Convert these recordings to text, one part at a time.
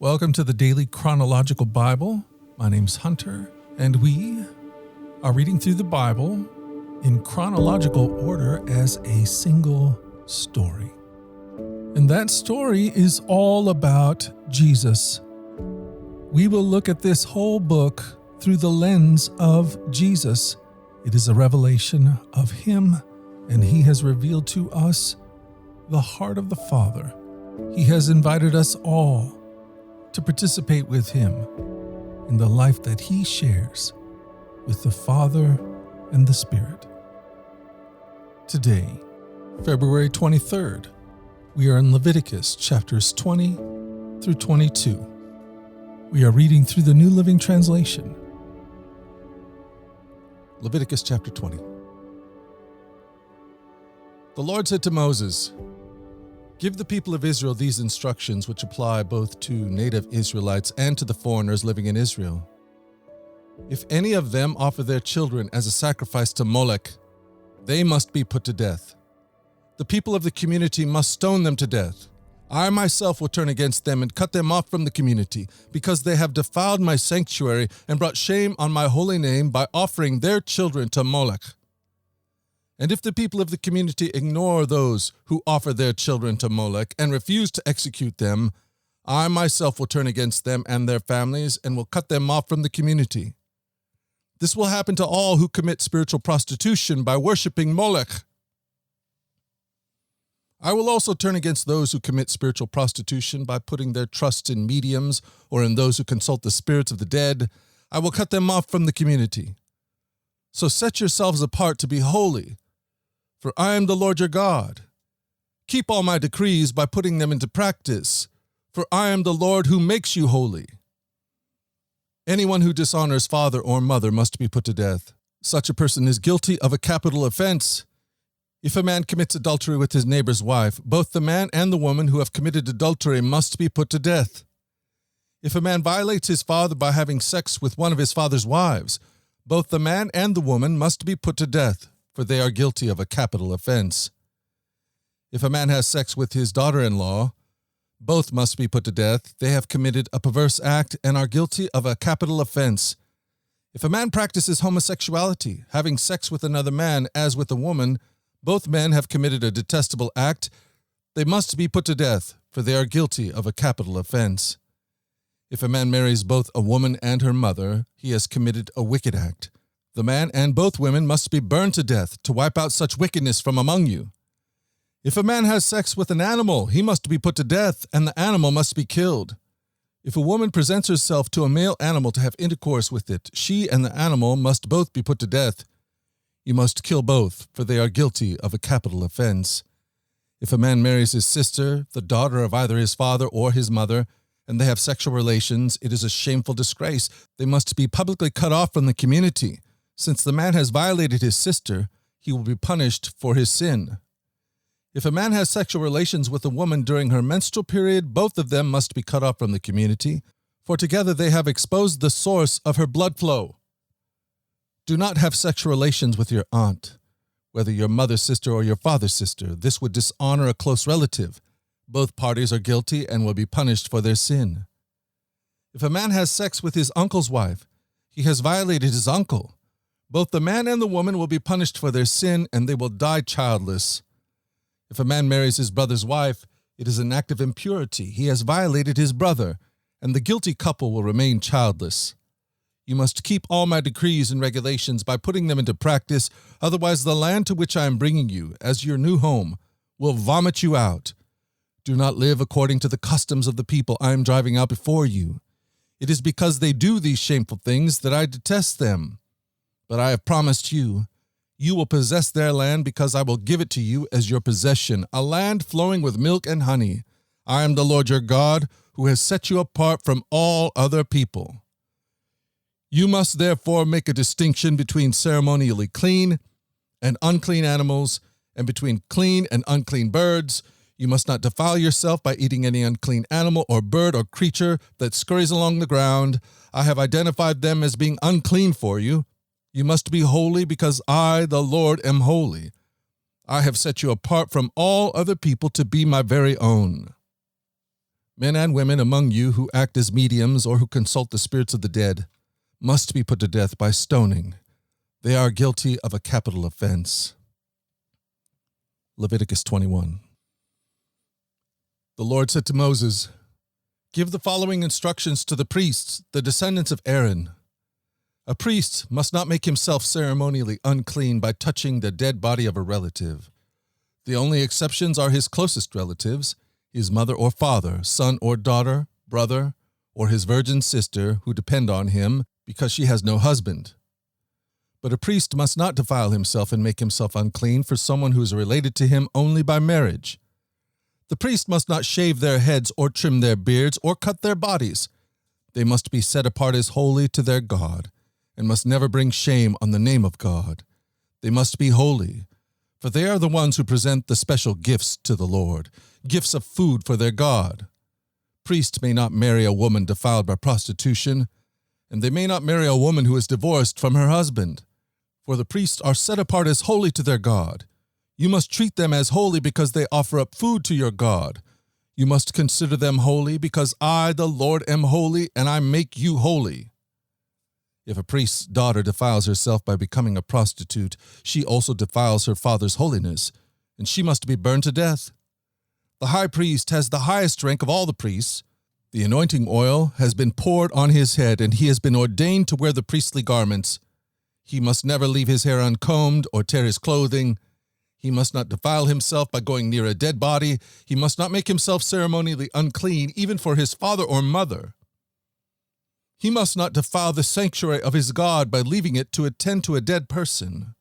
Welcome to the Daily Chronological Bible. My name's Hunter, and we are reading through the Bible in chronological order as a single story. And that story is all about Jesus. We will look at this whole book through the lens of Jesus. It is a revelation of Him, and He has revealed to us the heart of the Father. He has invited us all to participate with Him in the life that He shares with the Father and the Spirit. Today, February 23rd, we are in Leviticus chapters 20 through 22. We are reading through the New Living Translation. Leviticus chapter 20. The Lord said to Moses, "Give the people of Israel these instructions which apply both to native Israelites and to the foreigners living in Israel. If any of them offer their children as a sacrifice to Molech, they must be put to death. The people of the community must stone them to death. I myself will turn against them and cut them off from the community, because they have defiled my sanctuary and brought shame on my holy name by offering their children to Molech. And if the people of the community ignore those who offer their children to Molech and refuse to execute them, I myself will turn against them and their families and will cut them off from the community. This will happen to all who commit spiritual prostitution by worshiping Molech. I will also turn against those who commit spiritual prostitution by putting their trust in mediums or in those who consult the spirits of the dead. I will cut them off from the community. So set yourselves apart to be holy, for I am the Lord your God. Keep all my decrees by putting them into practice, for I am the Lord who makes you holy. Anyone who dishonors father or mother must be put to death. Such a person is guilty of a capital offense. If a man commits adultery with his neighbor's wife, both the man and the woman who have committed adultery must be put to death. If a man violates his father by having sex with one of his father's wives, both the man and the woman must be put to death, for they are guilty of a capital offense. If a man has sex with his daughter-in-law, both must be put to death. They have committed a perverse act and are guilty of a capital offense. If a man practices homosexuality, having sex with another man as with a woman, both men have committed a detestable act. They must be put to death, for they are guilty of a capital offense. If a man marries both a woman and her mother, he has committed a wicked act. The man and both women must be burned to death to wipe out such wickedness from among you. If a man has sex with an animal, he must be put to death, and the animal must be killed. If a woman presents herself to a male animal to have intercourse with it, she and the animal must both be put to death. You must kill both, for they are guilty of a capital offense. If a man marries his sister, the daughter of either his father or his mother, and they have sexual relations, it is a shameful disgrace. They must be publicly cut off from the community. Since the man has violated his sister, he will be punished for his sin. If a man has sexual relations with a woman during her menstrual period, both of them must be cut off from the community, for together they have exposed the source of her blood flow. Do not have sexual relations with your aunt, whether your mother's sister or your father's sister. This would dishonor a close relative. Both parties are guilty and will be punished for their sin. If a man has sex with his uncle's wife, he has violated his uncle. Both the man and the woman will be punished for their sin, and they will die childless. If a man marries his brother's wife, it is an act of impurity. He has violated his brother, and the guilty couple will remain childless. You must keep all my decrees and regulations by putting them into practice, otherwise the land to which I am bringing you as your new home will vomit you out. Do not live according to the customs of the people I am driving out before you. It is because they do these shameful things that I detest them. But I have promised you, you will possess their land because I will give it to you as your possession, a land flowing with milk and honey. I am the Lord your God, who has set you apart from all other people. You must therefore make a distinction between ceremonially clean and unclean animals, and between clean and unclean birds. You must not defile yourself by eating any unclean animal or bird or creature that scurries along the ground. I have identified them as being unclean for you. You must be holy because I, the Lord, am holy. I have set you apart from all other people to be my very own. Men and women among you who act as mediums or who consult the spirits of the dead must be put to death by stoning. They are guilty of a capital offense. Leviticus 21. The Lord said to Moses, "Give the following instructions to the priests, the descendants of Aaron. A priest must not make himself ceremonially unclean by touching the dead body of a relative. The only exceptions are his closest relatives, his mother or father, son or daughter, brother, or his virgin sister who depend on him because she has no husband. But a priest must not defile himself and make himself unclean for someone who is related to him only by marriage. The priest must not shave their heads or trim their beards or cut their bodies. They must be set apart as holy to their God and must never bring shame on the name of God. They must be holy, for they are the ones who present the special gifts to the Lord, gifts of food for their God. Priests may not marry a woman defiled by prostitution, and they may not marry a woman who is divorced from her husband, for the priests are set apart as holy to their God. You must treat them as holy because they offer up food to your God. You must consider them holy because I, the Lord, am holy, and I make you holy. If a priest's daughter defiles herself by becoming a prostitute, she also defiles her father's holiness, and she must be burned to death. The high priest has the highest rank of all the priests. The anointing oil has been poured on his head, and he has been ordained to wear the priestly garments. He must never leave his hair uncombed or tear his clothing. He must not defile himself by going near a dead body. He must not make himself ceremonially unclean, even for his father or mother. He must not defile the sanctuary of his God by leaving it to attend to a dead person,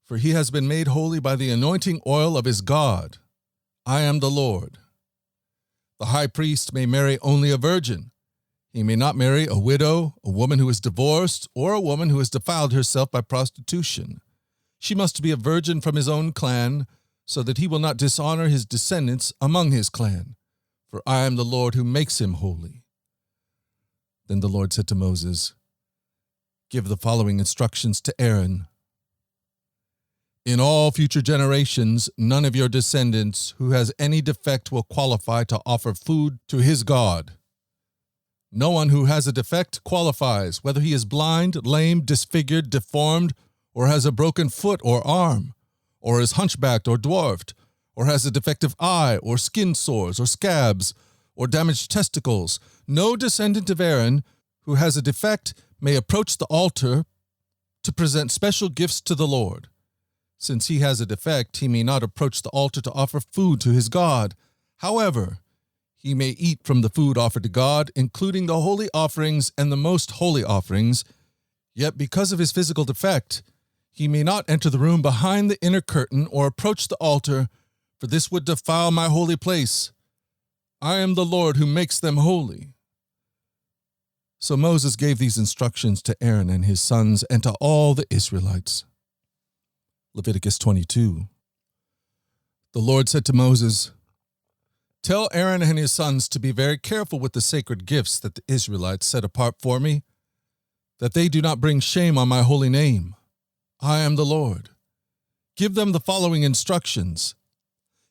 for he has been made holy by the anointing oil of his God. I am the Lord. The high priest may marry only a virgin. He may not marry a widow, a woman who is divorced, or a woman who has defiled herself by prostitution. She must be a virgin from his own clan, so that he will not dishonor his descendants among his clan, for I am the Lord who makes him holy." Then the Lord said to Moses, "Give the following instructions to Aaron. In all future generations, none of your descendants who has any defect will qualify to offer food to his God. No one who has a defect qualifies, whether he is blind, lame, disfigured, deformed, or has a broken foot or arm, or is hunchbacked or dwarfed, or has a defective eye, or skin sores, or scabs, or damaged testicles. No descendant of Aaron who has a defect may approach the altar to present special gifts to the Lord. Since he has a defect, he may not approach the altar to offer food to his God. However, he may eat from the food offered to God, including the holy offerings and the most holy offerings. Yet because of his physical defect, he may not enter the room behind the inner curtain or approach the altar, for this would defile my holy place. I am the Lord who makes them holy." So Moses gave these instructions to Aaron and his sons and to all the Israelites. Leviticus 22. The Lord said to Moses, "Tell Aaron and his sons to be very careful with the sacred gifts that the Israelites set apart for me, that they do not bring shame on my holy name. I am the Lord. Give them the following instructions.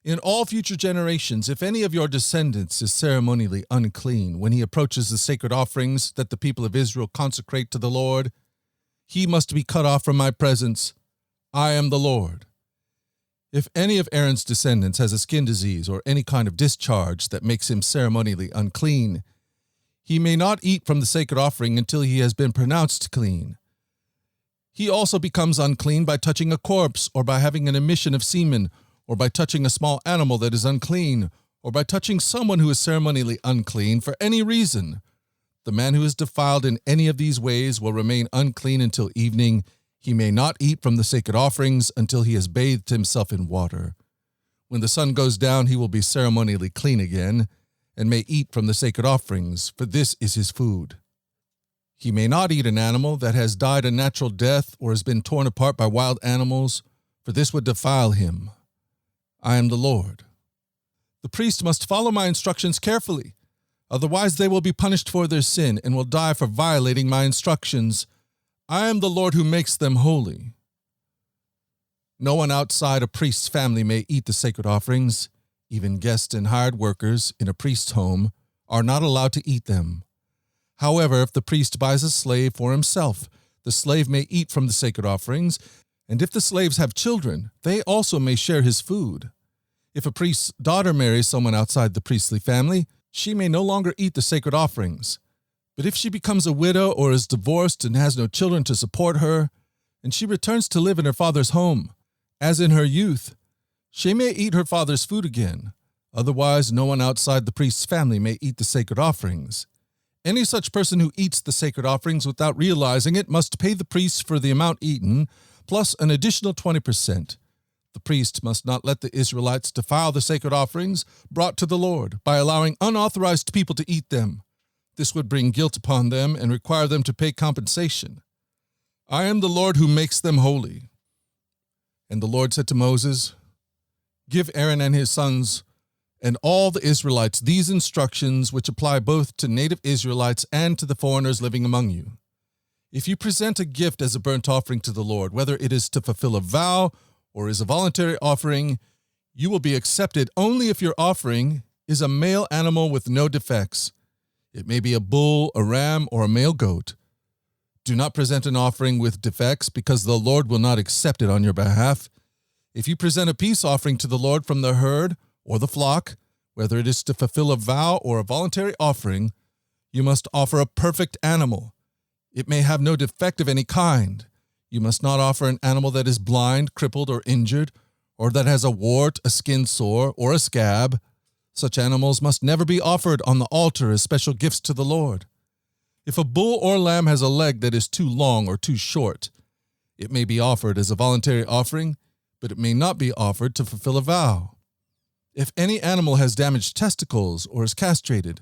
In all future generations, if any of your descendants is ceremonially unclean when he approaches the sacred offerings that the people of Israel consecrate to the Lord, he must be cut off from my presence. I am the Lord. If any of Aaron's descendants has a skin disease or any kind of discharge that makes him ceremonially unclean, he may not eat from the sacred offering until he has been pronounced clean. He also becomes unclean by touching a corpse, or by having an emission of semen, or by touching a small animal that is unclean, or by touching someone who is ceremonially unclean for any reason. The man who is defiled in any of these ways will remain unclean until evening. He may not eat from the sacred offerings until he has bathed himself in water. When the sun goes down, he will be ceremonially clean again, and may eat from the sacred offerings, for this is his food. He may not eat an animal that has died a natural death or has been torn apart by wild animals, for this would defile him. I am the Lord. The priest must follow my instructions carefully, otherwise they will be punished for their sin and will die for violating my instructions. I am the Lord who makes them holy. No one outside a priest's family may eat the sacred offerings. Even guests and hired workers in a priest's home are not allowed to eat them. However, if the priest buys a slave for himself, the slave may eat from the sacred offerings, and if the slaves have children, they also may share his food. If a priest's daughter marries someone outside the priestly family, she may no longer eat the sacred offerings. But if she becomes a widow or is divorced and has no children to support her, and she returns to live in her father's home, as in her youth, she may eat her father's food again. Otherwise, no one outside the priest's family may eat the sacred offerings. Any such person who eats the sacred offerings without realizing it must pay the priest for the amount eaten, plus an additional 20%. The priest must not let the Israelites defile the sacred offerings brought to the Lord by allowing unauthorized people to eat them. This would bring guilt upon them and require them to pay compensation. I am the Lord who makes them holy. And the Lord said to Moses, Give Aaron and his sons and all the Israelites these instructions which apply both to native Israelites and to the foreigners living among you. If you present a gift as a burnt offering to the Lord, whether it is to fulfill a vow or is a voluntary offering, you will be accepted only if your offering is a male animal with no defects. It may be a bull, a ram, or a male goat. Do not present an offering with defects, because the Lord will not accept it on your behalf. If you present a peace offering to the Lord from the herd or the flock, whether it is to fulfill a vow or a voluntary offering, you must offer a perfect animal. It may have no defect of any kind. You must not offer an animal that is blind, crippled, or injured, or that has a wart, a skin sore, or a scab. Such animals must never be offered on the altar as special gifts to the Lord. If a bull or lamb has a leg that is too long or too short, it may be offered as a voluntary offering, but it may not be offered to fulfill a vow. If any animal has damaged testicles or is castrated,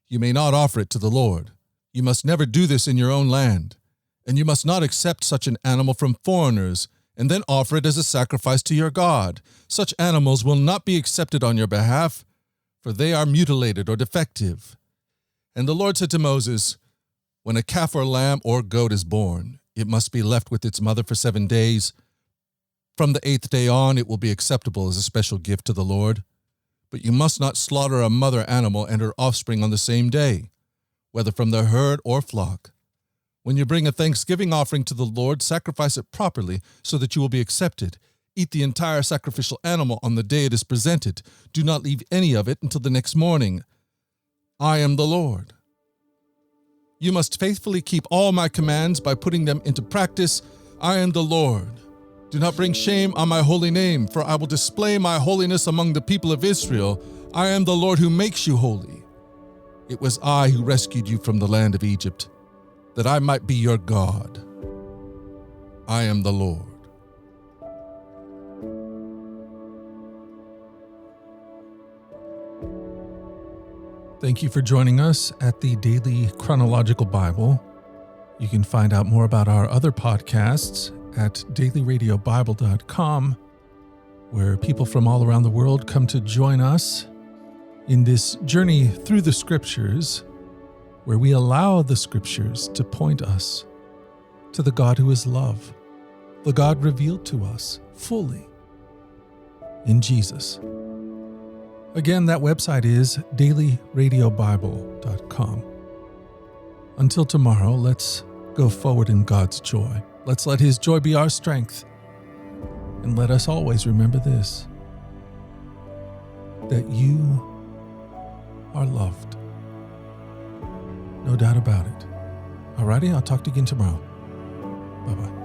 you may not offer it to the Lord. You must never do this in your own land, and you must not accept such an animal from foreigners and then offer it as a sacrifice to your God. Such animals will not be accepted on your behalf, for they are mutilated or defective. And the Lord said to Moses, When a calf or lamb or goat is born, it must be left with its mother for 7 days. From the 8th day on, it will be acceptable as a special gift to the Lord. But you must not slaughter a mother animal and her offspring on the same day, whether from the herd or flock. When you bring a thanksgiving offering to the Lord, sacrifice it properly so that you will be accepted. Eat the entire sacrificial animal on the day it is presented. Do not leave any of it until the next morning. I am the Lord. You must faithfully keep all my commands by putting them into practice. I am the Lord. Do not bring shame on my holy name, for I will display my holiness among the people of Israel. I am the Lord who makes you holy. It was I who rescued you from the land of Egypt, that I might be your God. I am the Lord. Thank you for joining us at the Daily Chronological Bible. You can find out more about our other podcasts at dailyradiobible.com, where people from all around the world come to join us in this journey through the Scriptures, where we allow the Scriptures to point us to the God who is love, the God revealed to us fully in Jesus. Again, that website is dailyradiobible.com. Until tomorrow, let's go forward in God's joy. Let's let His joy be our strength. And let us always remember this, that you are loved. No doubt about it. Alrighty, I'll talk to you again tomorrow. Bye-bye.